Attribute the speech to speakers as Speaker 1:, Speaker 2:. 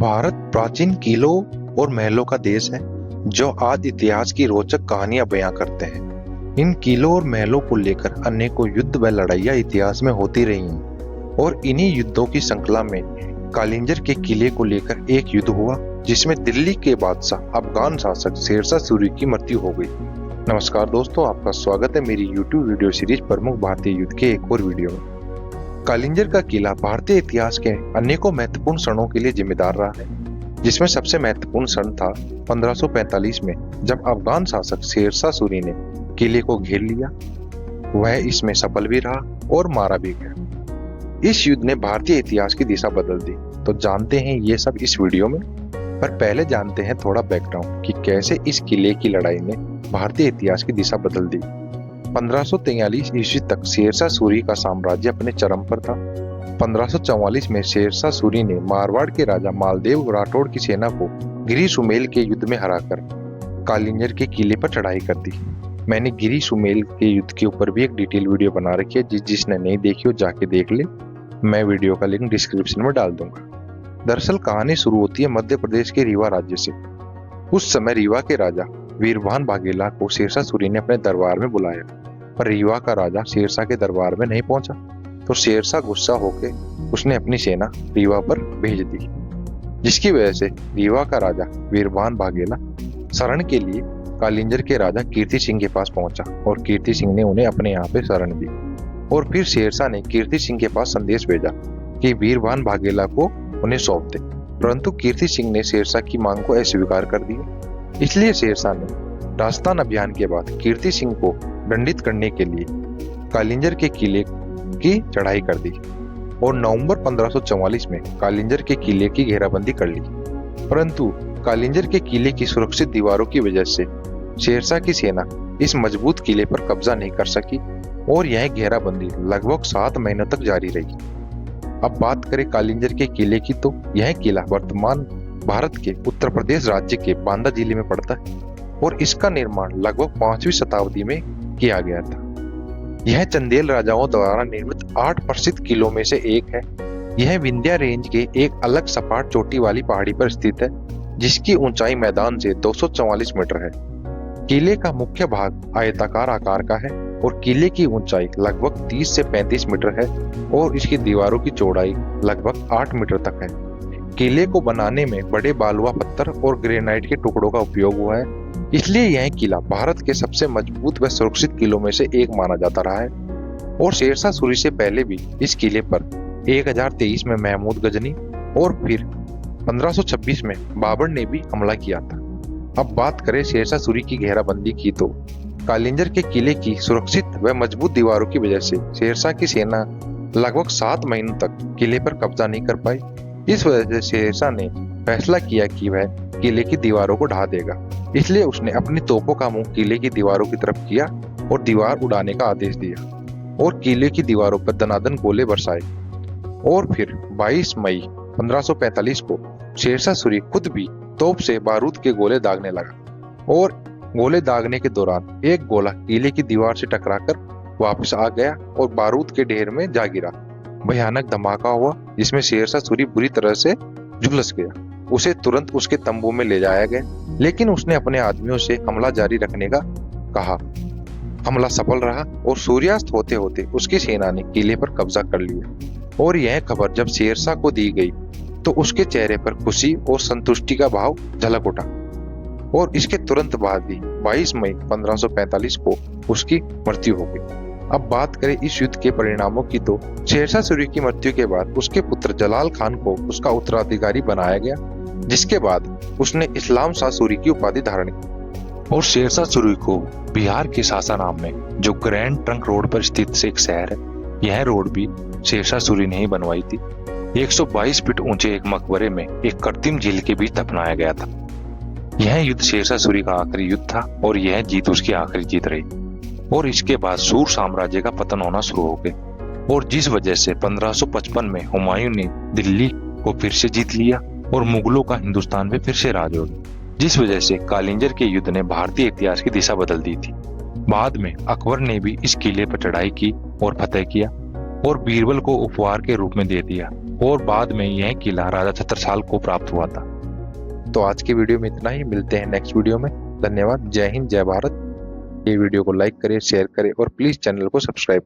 Speaker 1: भारत प्राचीन किलों और महलों का देश है जो आज इतिहास की रोचक कहानियां बयां करते हैं। इन किलों और महलों को लेकर अनेकों युद्ध व लड़ाइयां इतिहास में होती रही हैं और इन्हीं युद्धों की श्रृंखला में कालिंजर के किले को लेकर एक युद्ध हुआ जिसमें दिल्ली के बादशाह अफगान शासक शेरशाह सूरी की मृत्यु हो गई। नमस्कार दोस्तों, आपका स्वागत है मेरी YouTube वीडियो सीरीज प्रमुख भारतीय युद्ध के एक और वीडियो में। कालिंजर का किला भारतीय इतिहास के अनेकों महत्वपूर्ण क्षणों के लिए जिम्मेदार रहा है, जिसमें सबसे महत्वपूर्ण क्षण था 1545 में जब अफगान शासक शेरशाह सूरी ने किले को घेर लिया। वह इसमें सफल भी रहा और मारा भी गया। इस युद्ध ने भारतीय इतिहास की दिशा बदल दी। तो जानते हैं ये सब इस वीडियो में, पर पहले जानते हैं थोड़ा बैकग्राउंड कि कैसे इस किले की लड़ाई ने भारतीय इतिहास की दिशा बदल दी। 1543 ईस्वी तक शेरशाह सूरी का साम्राज्य अपने चरम पर था। 1544 में शेरशाह सूरी ने मारवाड़ के राजा मालदेव राठौड़ की सेना को गिरी सुमेल के युद्ध में हराकर कालिंजर के किले पर चढ़ाई कर दी। मैंने गिरी सुमेल के युद्ध के ऊपर भी एक डिटेल वीडियो बना रखी है, जिसने नहीं देखी हो जाके देख ले। मैं वीडियो का लिंक डिस्क्रिप्शन में डाल दूंगा। दरअसल कहानी शुरू होती है मध्य प्रदेश के रीवा राज्य से। उस समय रीवा के राजा वीरभान बाघेला को शेरशाह सूरी ने अपने दरबार में बुलाया, पर रीवा का राजा शेरशाह के दरबार में नहीं पहुंचा। तो शेरशाह गुस्सा होकर उसने अपनी सेना रीवा पर भेज दी, जिसकी वजह से रीवा का राजा वीरभान बाघेला शरण के लिए कालिंजर के राजा कीर्ति सिंह के पास पहुंचा और कीर्ति सिंह ने उन्हें अपने यहाँ पे शरण दी। और फिर शेरशाह ने कीर्ति सिंह के पास संदेश भेजा कि वीरभान बाघेला को उन्हें सौंप दे, परंतु कीर्ति सिंह ने शेरशाह की मांग को अस्वीकार कर दिया। इसलिए शेरशाह ने राजस्थान अभियान के बाद कीर्ति सिंह को दंडित करने के लिए कालिंजर के किले की चढ़ाई कर दी और नवंबर 1544 में कालिंजर के किले की घेराबंदी कर ली। परंतु कालिंजर के किले की सुरक्षित दीवारों की वजह से शेरशाह की सेना इस मजबूत किले पर कब्जा नहीं कर सकी और यह घेराबंदी लगभग 7 महीनों तक जारी रही। अब बात करें कालिंजर के किले की, तो यह किला वर्तमान भारत के उत्तर प्रदेश राज्य के बांदा जिले में पड़ता है और इसका निर्माण लगभग 5वीं शताब्दी में किया गया था। यह चंदेल राजाओं द्वारा निर्मित 8 प्रसिद्ध किलों में से एक है। यह विंध्या रेंज के एक अलग सपाट चोटी वाली पहाड़ी पर स्थित है, जिसकी ऊंचाई मैदान से 244 मीटर है। किले का मुख्य भाग आयताकार आकार का है और किले की ऊंचाई लगभग 30 से 35 मीटर है और इसकी दीवारों की चौड़ाई लगभग 8 मीटर तक है। किले को बनाने में बड़े बालुआ पत्थर और ग्रेनाइट के टुकड़ों का उपयोग हुआ है, इसलिए यह किला भारत के सबसे मजबूत व सुरक्षित किलों में से एक माना जाता रहा है। और शेरशाह सूरी से पहले भी इस किले पर 1023 में महमूद गजनी और फिर 1526 में बाबर ने भी हमला किया था। अब बात करें शेरशाह सूरी की घेराबंदी की, तो कालिंजर के किले की सुरक्षित व मजबूत दीवारों की वजह से शेरशाह की सेना लगभग 7 महीनों तक किले पर कब्जा नहीं कर पाई। इस वजह से शेरशाह ने फैसला किया कि वह किले की दीवारों को ढा देगा। इसलिए उसने अपनी तोपों का मुंह किले की दीवारों की तरफ किया और दीवार उड़ाने का आदेश दिया और किले की दीवारों पर दनादन गोले बरसाए। और फिर 22 मई 1545 को शेरशाह सूरी खुद भी तोप से बारूद के गोले दागने लगा और गोले दागने के दौरान एक गोला किले की दीवार से टकराकर वापस आ गया और बारूद के ढेर में जा गिरा। भयानक धमाका हुआ जिसमें शेरशाह सूरी बुरी तरह से झुलस गया। उसे तुरंत उसके तंबू में ले जाया गया, लेकिन उसने अपने आदमियों से हमला जारी रखने का कहा। हमला सफल रहा और सूर्यास्त होते होते उसकी सेना ने किले पर कब्जा कर लिया। और यह खबर जब शेरशाह को दी गई तो उसके चेहरे पर खुशी और संतुष्टि का भाव झलक उठा और इसके तुरंत बाद ही 22 मई 1545 को उसकी मृत्यु हो गई। अब बात करें इस युद्ध के परिणामों की, तो शेरशाह सूरी की मृत्यु के बाद उसके पुत्र जलाल खान को उसका उत्तराधिकारी बनाया गया, जिसके बाद उसने इस्लाम शाह सूरी की उपाधि धारण की। और शेरशाह सूरी को बिहार के सासाराम में जो ग्रैंड ट्रंक रोड पर स्थित एक शहर है, यह रोड भी शेरशाह सूरी ने ही बनवाई थी। 122 फीट ऊंचे एक मकबरे में एक कृत्रिम झील के बीच दफनाया गया था। यह युद्ध शेरशाह सूरी का आखिरी युद्ध था और यह जीत उसकी आखिरी जीत रही। और इसके बाद सूर साम्राज्य का पतन होना शुरू हो गया और जिस वजह से 1555 में हुमायूं ने दिल्ली को फिर से जीत लिया और मुगलों का हिंदुस्तान में फिर से राज हो गया, जिस वजह से कालिंजर के युद्ध ने भारतीय इतिहास की दिशा बदल दी थी। बाद में अकबर ने भी इस किले पर चढ़ाई की और फतेह किया और बीरबल को उपहार के रूप में दे दिया और बाद में यह किला राजा छत्रसाल को प्राप्त हुआ था। तो आज की वीडियो में इतना ही, मिलते हैं नेक्स्ट वीडियो में। धन्यवाद। जय हिंद, जय भारत। ये वीडियो को लाइक करें, शेयर करें और प्लीज चैनल को सब्सक्राइब